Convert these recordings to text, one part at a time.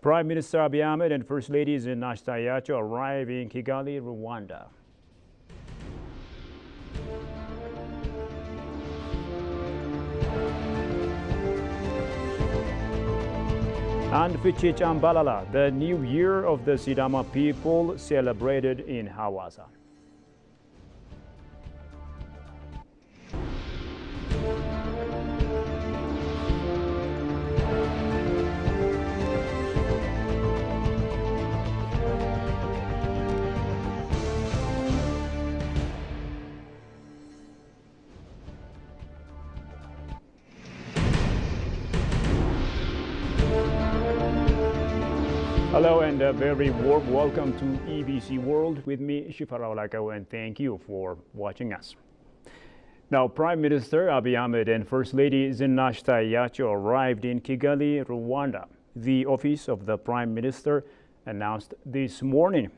Prime Minister Abiy Ahmed and First Lady Zinashe Tayacho arrive in Kigali, Rwanda. And Fichi Chambalala, the new year of the Sidama people, celebrated in Hawassa. Hello and a very warm welcome to EBC World with me, Shifara Olakawa, and thank you for watching us. Now, Prime Minister Abiy Ahmed and First Lady Zinashe Tayacho arrived in Kigali, Rwanda. The office of the Prime Minister announced this morning.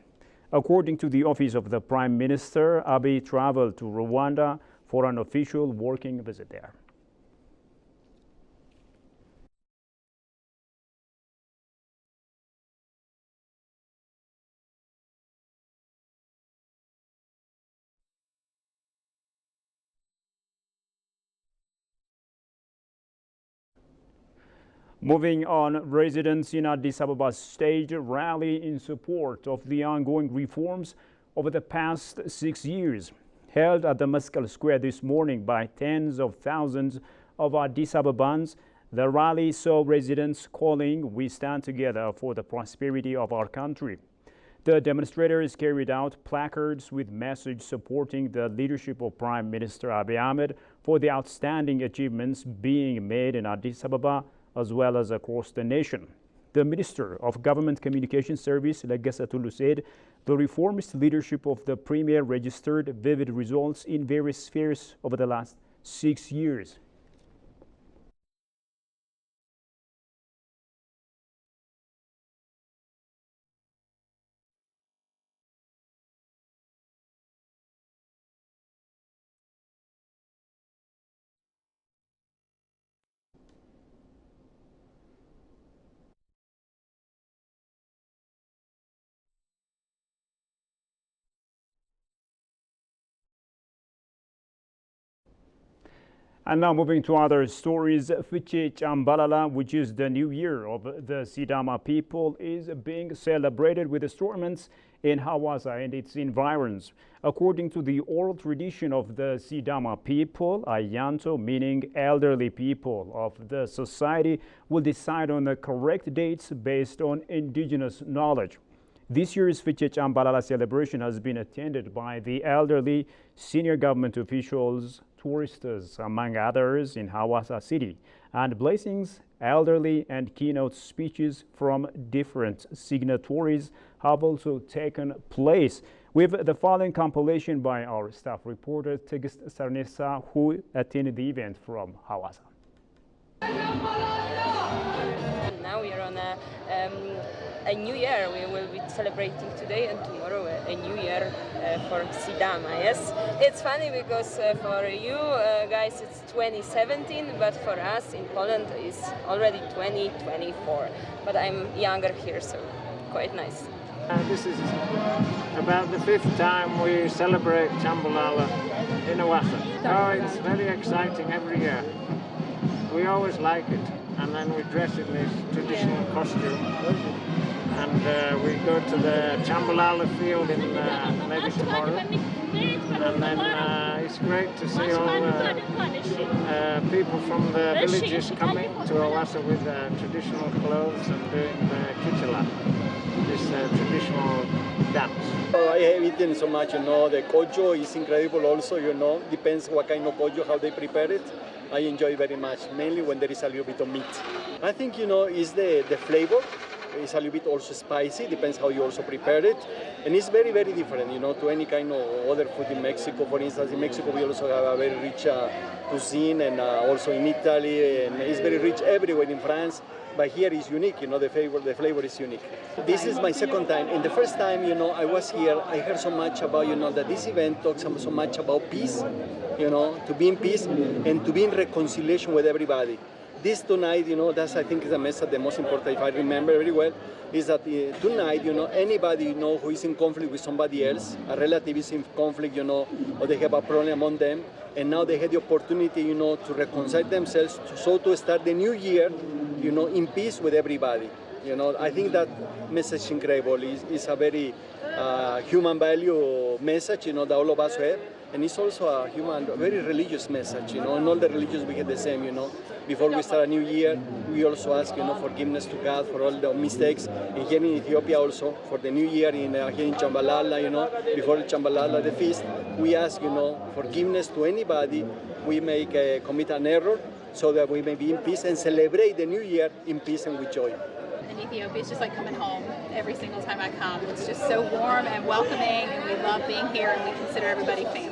According to the office of the Prime Minister, Abiy traveled to Rwanda for an official working visit there. Moving on, residents in Addis Ababa staged a rally in support of the ongoing reforms over the past 6 years. Held at the Meskel Square this morning by tens of thousands of Addis Ababans, the rally saw residents calling, "We stand together for the prosperity of our country." The demonstrators carried out placards with message supporting the leadership of Prime Minister Abiy Ahmed for the outstanding achievements being made in Addis Ababa as well as across the nation. The Minister of Government Communication Service, Legessa Tulu, said the reformist leadership of the Premier registered vivid results in various spheres over the last 6 years. And now moving to other stories, Fichi Chambalala, which is the new year of the Sidama people, is being celebrated with assortments in Hawassa and its environs. According to the oral tradition of the Sidama people, Ayanto, meaning elderly people of the society, will decide on the correct dates based on indigenous knowledge. This year's Fichi Chambalala celebration has been attended by the elderly, senior government officials, tourists, among others, in Hawassa city, and blessings, elderly, and keynote speeches from different signatories have also taken place. With the following compilation by our staff reporter Tegist Sarnesa, who attended the event from Hawassa. Now we are on a new year. We will be celebrating today and tomorrow a new year for Sidama. Yes, it's funny because for you guys it's 2017, but for us in Poland it's already 2024. But I'm younger here, so quite nice. This is about the 5th time we celebrate Chambalala in Hawassa. Oh, it's very exciting every year. We always like it, and then we dress in this traditional costume, and we go to the Chambalala field in maybe tomorrow, and then it's great to see all people from the villages coming to Hawassa with traditional clothes and doing the kitila, this traditional dance. I have eaten so much, the kojo is incredible also, depends what kind of kojo, how they prepare it. I enjoy very much, mainly when there is a little bit of meat. I think, is the flavor. It's a little bit also spicy, depends how you also prepare it. And it's very, very different, to any kind of other food in Mexico. For instance, in Mexico we also have a very rich cuisine, and also in Italy, and it's very rich everywhere in France. But here is unique, the flavor is unique. This is my second time. In the first time, I was here, I heard so much about, that this event talks so much about peace, to be in peace and to be in reconciliation with everybody. this tonight, that's I think is the message, the most important, if I remember very well, is that tonight, anybody, who is in conflict with somebody else, a relative is in conflict, or they have a problem among them, and now they had the opportunity, to reconcile themselves, to start the new year, in peace with everybody. I think that message is incredible. It's a very human value message, that all of us have. And it's also a very religious message, In all the religions we get the same, Before we start a new year, we also ask, forgiveness to God for all the mistakes. And here in Ethiopia also, for the new year, here in Chambalala, before Chambalala, the feast, we ask, forgiveness to anybody we may commit an error, so that we may be in peace and celebrate the new year in peace and with joy. In Ethiopia, it's just like coming home every single time I come. It's just so warm and welcoming, and we love being here, and we consider everybody family.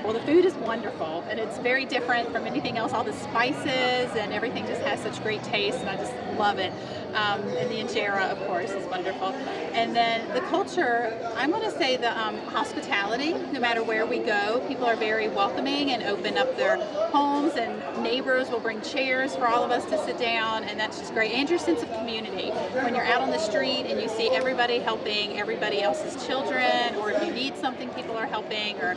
Well, the food is wonderful, and it's very different from anything else. All the spices and everything just has such great taste, and I just love it. And the injera, of course, is wonderful. And then the culture, I'm going to say the hospitality. No matter where we go, people are very welcoming and open up their homes, and neighbors will bring chairs for all of us to sit down, and that's just great. And your sense of community. When you're out on the street and you see everybody helping everybody else's children, or if you need something, people are helping, or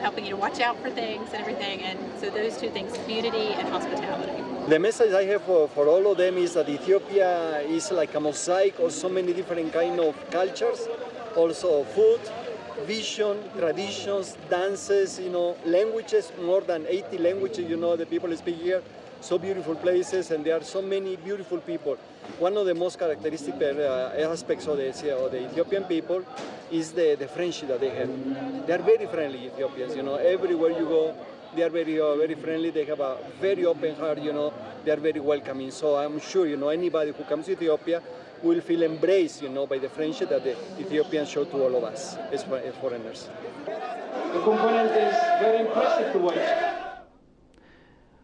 helping you to watch out for things and everything. And so those two things, community and hospitality. The message I have for all of them is that Ethiopia is like a mosaic of so many different kind of cultures, also food, vision, traditions, dances, languages, more than 80 languages, the people speak here. So beautiful places, and there are so many beautiful people. One of the most characteristic aspects of the Ethiopian people is the friendship that they have. They are very friendly Ethiopians, everywhere you go, they are very friendly. They have a very open heart, they are very welcoming. So I'm sure, anybody who comes to Ethiopia will feel embraced, by the friendship that the Ethiopians show to all of us as foreigners. The component is very impressive to watch.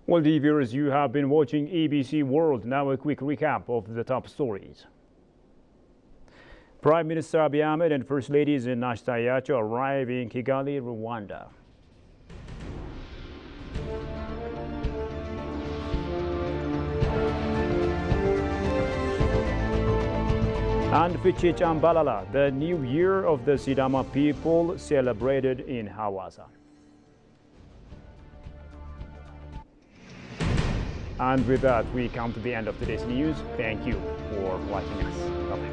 Well, dear viewers, you have been watching ABC World. Now a quick recap of the top stories. Prime Minister Abiy Ahmed and First Lady Zinashe Tayacho arrive in Kigali, Rwanda. And Fiche Chambalala, the new year of the Sidama people, celebrated in Hawassa. And with that, we come to the end of today's news. Thank you for watching us. Bye-bye.